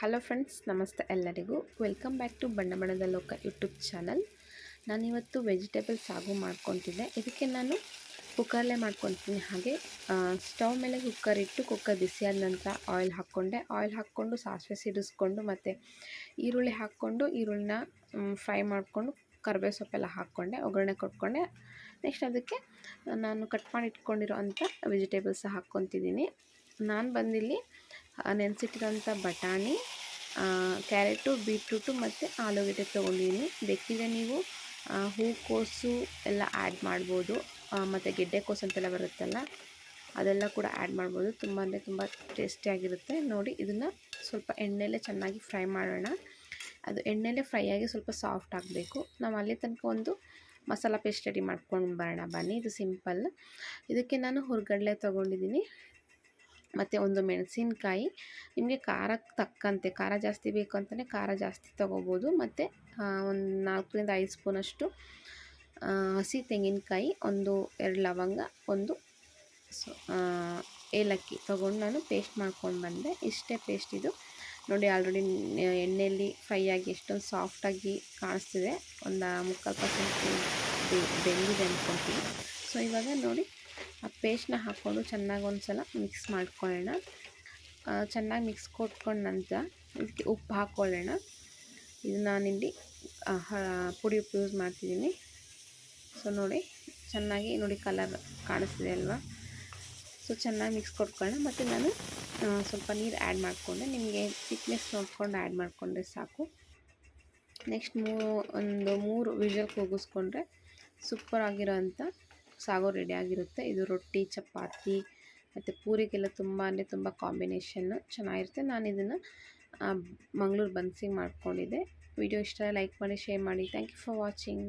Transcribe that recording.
Hello friends, ನಮಸ್ತೆ ಎಲ್ಲರಿಗೂ. Welcome back to ಬಣ್ಣ ಬಣ್ಣದ ಲೋಕ ಯೂಟ್ಯೂಬ್ ಚಾನಲ್. ನಾನಿವತ್ತು ವೆಜಿಟೇಬಲ್ ಸಾಗು ಮಾಡ್ಕೊತಿದ್ದೆ. ಇದಕ್ಕೆ ನಾನು ಕುಕ್ಕರಲ್ಲೇ ಮಾಡ್ಕೊತೀನಿ. ಹಾಗೆ ಸ್ಟವ್ ಮೇಲೆ ಕುಕ್ಕರ್ ಇಟ್ಟು ಕುಕ್ಕರ್ ಬಿಸಿಯಾದ ನಂತರ ಆಯಿಲ್ ಹಾಕ್ಕೊಂಡು ಸಾಸಿವೆ ಸಿಡಿಸ್ಕೊಂಡು ಮತ್ತು ಈರುಳ್ಳಿ ಹಾಕ್ಕೊಂಡು ಈರುಳ್ಳಿನ ಫ್ರೈ ಮಾಡಿಕೊಂಡು ಕರಿಬೇವು ಸೊಪ್ಪೆಲ್ಲ ಹಾಕ್ಕೊಂಡೆ, ಒಗ್ಗರಣೆ ಕೊಟ್ಕೊಂಡೆ. ನೆಕ್ಸ್ಟ್ ಅದಕ್ಕೆ ನಾನು ಕಟ್ ಮಾಡಿ ಇಟ್ಕೊಂಡಿರೋ ಅಂಥ ವೆಜಿಟೇಬಲ್ಸ್ ಹಾಕ್ಕೊತಿದ್ದೀನಿ. ನಾನು ಬಂದಿಲ್ಲಿ ನೆನೆಸಿಟ್ಟಿರೋಂಥ ಬಟಾಣಿ, ಕ್ಯಾರೆಟು, ಬೀಟ್ರೂಟು ಮತ್ತು ಆಲೂಗಡ್ಡೆ ತೊಗೊಂಡಿದ್ದೀನಿ. ಬೇಕಿದ್ರೆ ನೀವು ಹೂಕೋಸು ಎಲ್ಲ ಆ್ಯಡ್ ಮಾಡ್ಬೋದು, ಮತ್ತು ಗೆಡ್ಡೆಕೋಸು ಅಂತೆಲ್ಲ ಬರುತ್ತಲ್ಲ ಅದೆಲ್ಲ ಕೂಡ ಆ್ಯಡ್ ಮಾಡ್ಬೋದು. ತುಂಬ ಅಂದರೆ ತುಂಬ ಟೇಸ್ಟಿಯಾಗಿರುತ್ತೆ. ನೋಡಿ, ಇದನ್ನು ಸ್ವಲ್ಪ ಎಣ್ಣೆಲೇ ಚೆನ್ನಾಗಿ ಫ್ರೈ ಮಾಡೋಣ. ಅದು ಎಣ್ಣೆಲೇ ಫ್ರೈ ಆಗಿ ಸ್ವಲ್ಪ ಸಾಫ್ಟ್ ಆಗಬೇಕು. ನಾವು ಅಲ್ಲಿ ತನಕ ಒಂದು ಮಸಾಲ ಪೇಸ್ಟ್ ರೆಡಿ ಮಾಡ್ಕೊಂಡು ಬರೋಣ ಬನ್ನಿ. ಇದು ಸಿಂಪಲ್. ಇದಕ್ಕೆ ನಾನು ಹುರ್ಗಡ್ಲೆ ತೊಗೊಂಡಿದ್ದೀನಿ ಮತ್ತು ಒಂದು ಮೆಣಸಿನ್ಕಾಯಿ. ನಿಮಗೆ ಖಾರಕ್ಕೆ ತಕ್ಕಂತೆ, ಖಾರ ಜಾಸ್ತಿ ಬೇಕು ಅಂತಲೇ ಖಾರ ಜಾಸ್ತಿ ತೊಗೋಬೋದು. ಮತ್ತು ಒಂದು 4ರಿಂದ 5 ಸ್ಪೂನಷ್ಟು ಹಸಿ ತೆಂಗಿನಕಾಯಿ, 1-2 ಲವಂಗ, ಒಂದು ಏಲಕ್ಕಿ ತೊಗೊಂಡು ನಾನು ಪೇಸ್ಟ್ ಮಾಡ್ಕೊಂಡು ಬಂದೆ. ಇಷ್ಟೇ ಪೇಸ್ಟ್ ಇದು. ನೋಡಿ, ಆಲ್ರೆಡಿ ಎಣ್ಣೆಯಲ್ಲಿ ಫ್ರೈ ಆಗಿ ಎಷ್ಟೊಂದು ಸಾಫ್ಟಾಗಿ ಕಾಣಿಸ್ತಿದೆ. ಒಂದು 3/4% ಬೆಂದಿದೆ ಅಂದ್ಕೊಳ್ತೀನಿ. ಸೊ ಇವಾಗ ನೋಡಿ, ಆ ಪೇಸ್ಟ್ನ ಹಾಕ್ಕೊಂಡು ಚೆನ್ನಾಗಿ ಒಂದು ಸಲ ಮಿಕ್ಸ್ ಮಾಡ್ಕೊಳ್ಳೋಣ. ಚೆನ್ನಾಗಿ ಮಿಕ್ಸ್ ಕೊಟ್ಕೊಂಡು ನಂತರ ಇದಕ್ಕೆ ಉಪ್ಪು ಹಾಕ್ಕೊಳ್ಳೋಣ. ಇದು ನಾನಿಲ್ಲಿ ಪುಡಿ ಉಪ್ಪು ಯೂಸ್ ಮಾಡ್ತಿದ್ದೀನಿ. ಸೊ ನೋಡಿ, ಚೆನ್ನಾಗಿ ನೋಡಿ ಕಲರ್ ಕಾಣಿಸ್ತಿದೆ ಅಲ್ವಾ. ಸೊ ಚೆನ್ನಾಗಿ ಮಿಕ್ಸ್ ಕೊಟ್ಕೊಳ್ಳೋಣ. ಮತ್ತು ನಾನು ಸ್ವಲ್ಪ ನೀರು ಆ್ಯಡ್ ಮಾಡಿಕೊಂಡೆ. ನಿಮಗೆ ಥಿಕ್ನೆಸ್ ನೋಡ್ಕೊಂಡು ಆ್ಯಡ್ ಮಾಡಿಕೊಂಡ್ರೆ ಸಾಕು. ನೆಕ್ಸ್ಟ್ ಒಂದು 3 ವಿಷಲ್ ಕೂಗಿಸ್ಕೊಂಡ್ರೆ ಸೂಪರ್ ಆಗಿರೋಂಥ ಸಾಗು ರೆಡಿ ಆಗಿರುತ್ತೆ. ಇದು ರೊಟ್ಟಿ, ಚಪಾತಿ ಮತ್ತು ಪೂರಿಗೆಲ್ಲ ತುಂಬ ಅಂದರೆ ತುಂಬ ಕಾಂಬಿನೇಷನ್ನು ಚೆನ್ನಾಗಿರುತ್ತೆ. ನಾನು ಇದನ್ನು ಮಂಗಳೂರು ಬನ್ಸಿಗೆ ಮಾಡ್ಕೊಂಡಿದ್ದೆ. ವಿಡಿಯೋ ಇಷ್ಟ ಲೈಕ್ ಮಾಡಿ, ಶೇರ್ ಮಾಡಿ. Thank you for watching.